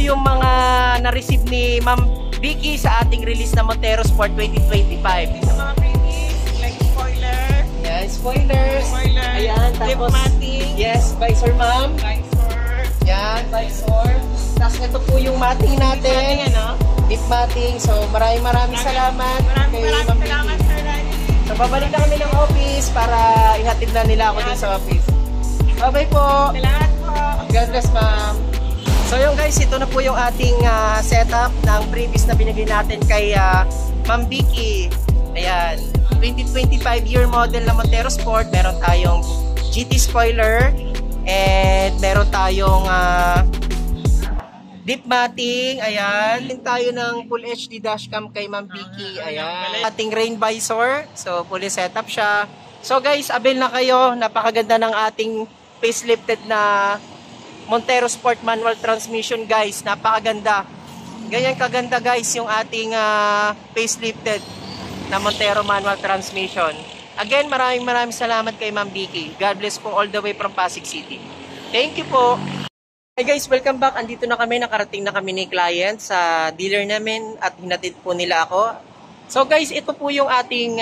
yung mga na-receive ni Ma'am Vicky sa ating release na Montero Sport 2025. Sa mga previous, like spoiler. Yan, spoilers. Spoiler. Ayan, tapos, matting. yes, visor ma'am. Visor. Yan, visor. Tapos ito po yung matting natin. Matting, ano? Deep matting. So, maraming salamat kay Ma'am Vicky. Salamat, Sir Rani. So, babalik na kami ng office para ihatid na nila ako din sa office. Bye-bye po. Salamat po. God bless, ma'am. So yung guys, ito na po yung ating setup ng previous na binigay natin kay Ma'am Vicky. Ayan, 2025 year model na Montero Sport. Meron tayong GT spoiler and meron tayong deep matting. Ayan, tayo ng full HD dashcam kay Ma'am Vicky. Ayan, ating rain visor. So fully setup siya. So guys, avail na kayo. Napakaganda ng ating facelifted na Montero Sport manual transmission guys, napakaganda. Ganyan kaganda guys yung ating facelifted na Montero manual transmission. Again, maraming salamat kay Ma'am Vicky. God bless po all the way from Pasig City. Thank you po. Hey guys, welcome back. Andito na kami, nakarating na kami ni client sa dealer namin at hinatid po nila ako. So guys, ito po yung ating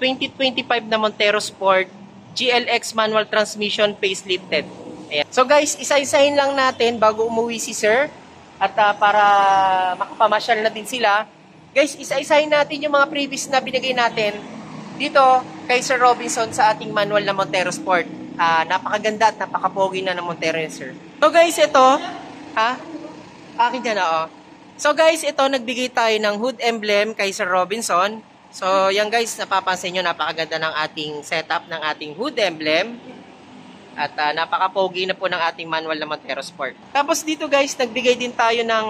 2025 na Montero Sport GLX manual transmission facelifted. Ayan. So guys, isa-isahin lang natin bago umuwi si Sir at para makapamasyal na din sila. Guys, isa-isahin natin yung mga previous na binigay natin dito kay Sir Robinson sa ating manual na Montero Sport. Napakaganda at napakapogi na ng Montero yun, Sir. So guys, ito, akin dyan na, oh. So guys, ito, nagbigay tayo ng hood emblem kay Sir Robinson. So yan guys, napapansin nyo, napakaganda ng ating setup ng ating hood emblem. At napaka-pogi na po ng ating manual na Montero Sport. Tapos dito guys, nagbigay din tayo ng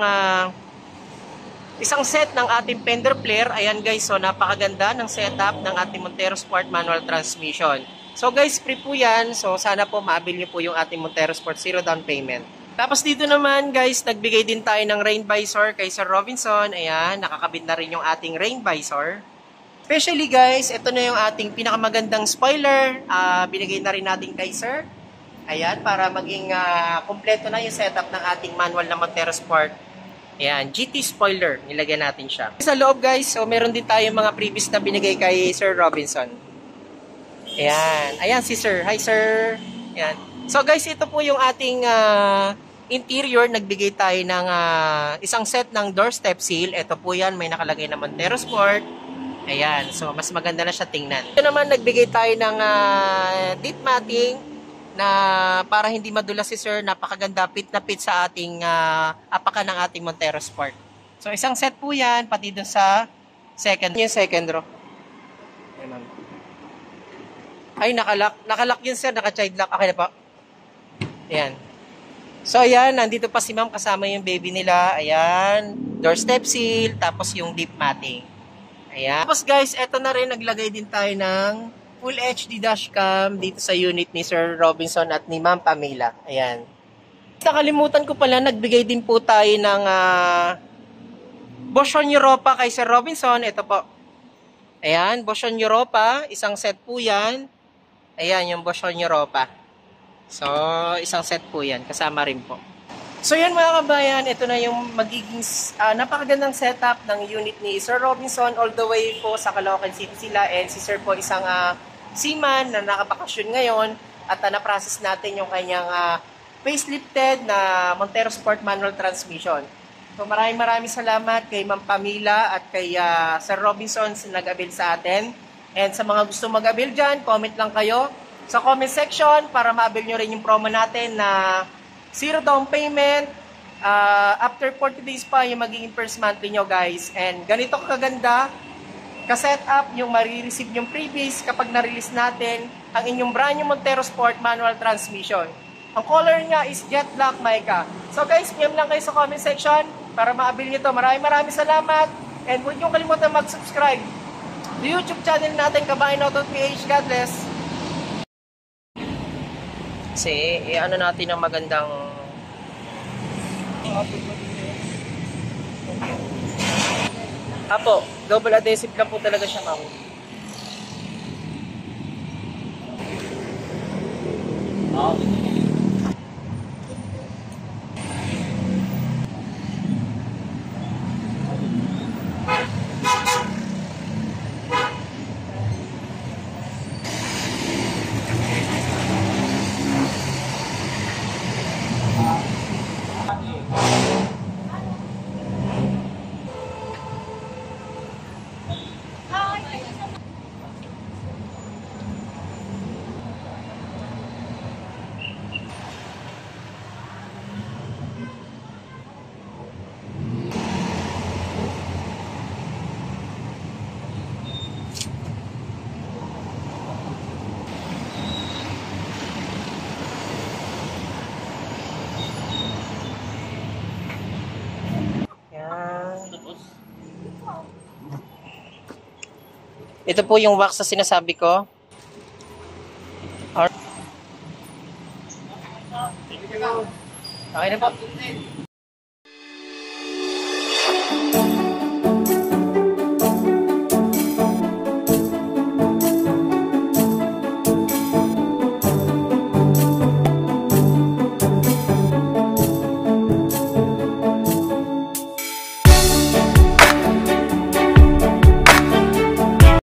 isang set ng ating fender flare. Ayan guys, so napakaganda ng setup ng ating Montero Sport manual transmission. So guys, free po yan. So sana po maabil nyo po yung ating Montero Sport, zero down payment. Tapos dito naman guys, nagbigay din tayo ng rain visor kay Sir Robinson. Ayan, nakakabit na rin yung ating rain visor. Especially guys, ito na yung ating pinakamagandang spoiler. Binigay na rin natin kay Sir. Ayan, para maging kompleto na yung setup ng ating manual na Montero Sport. Ayan, GT spoiler, nilagyan natin siya. Sa loob guys, so meron din tayong mga previous na binigay kay Sir Robinson. Ayan, ayan si Sir. Hi Sir. Ayan. So guys, ito po yung ating interior. Nagbigay tayo ng isang set ng doorstep seal. Ito po yan, may nakalagay na Montero Sport. Ayan, so mas maganda na siya tingnan. Ito naman, nagbigay tayo ng deep matting na para hindi madulas si Sir, napakaganda, fit na fit sa ating apakan ng ating Montero Sport. So isang set po yan, pati dun sa yung second row. Ayan. Ay, nakalock yun Sir, naka-child lock. Okay na po. Ayan. So ayan, nandito pa si Ma'am kasama yung baby nila. Ayan, doorstep seal, tapos yung deep matting. Ayan. Tapos guys, eto na rin, naglagay din tayo ng full HD dashcam dito sa unit ni Sir Robinson at ni Ma'am Pamela. Ayan. Nakalimutan ko pala, nagbigay din po tayo ng Bosch Europa kay Sir Robinson. Ito po. Ayan, Bosch Europa. Isang set po yan. Ayan, yung Bosch Europa. So, isang set po yan. Kasama rin po. So yan mga kabayan, ito na yung magiging napakagandang setup ng unit ni Sir Robinson. All the way po sa Caloocan City sila, and si Sir po isang seaman na nakabakasyon ngayon at na-process natin yung kanyang facelifted na Montero Sport manual transmission. So maraming salamat kay Ma'am Pamela at kay Sir Robinson na nag-avail sa atin. And sa mga gusto mag-avail dyan, comment lang kayo sa comment section para ma-avail nyo rin yung promo natin na zero down payment. After 40 days pa yung magiging first monthly nyo guys. And ganito kaganda ka-setup yung marireceive yung freebies kapag na-release natin ang inyong brand new Montero Sport manual transmission. Ang color niya is jet black mica. So guys, PM lang kayo sa comment section para ma-avail nyo to. Maraming salamat. And huwag nyo kalimutan mag-subscribe sa YouTube channel natin, Kabayan Auto PH. God bless. Kasi, ano natin ang magandang Apo, double adhesive lang po talaga siya, ma'am. Ito po yung wax na sinasabi ko. Okay na po.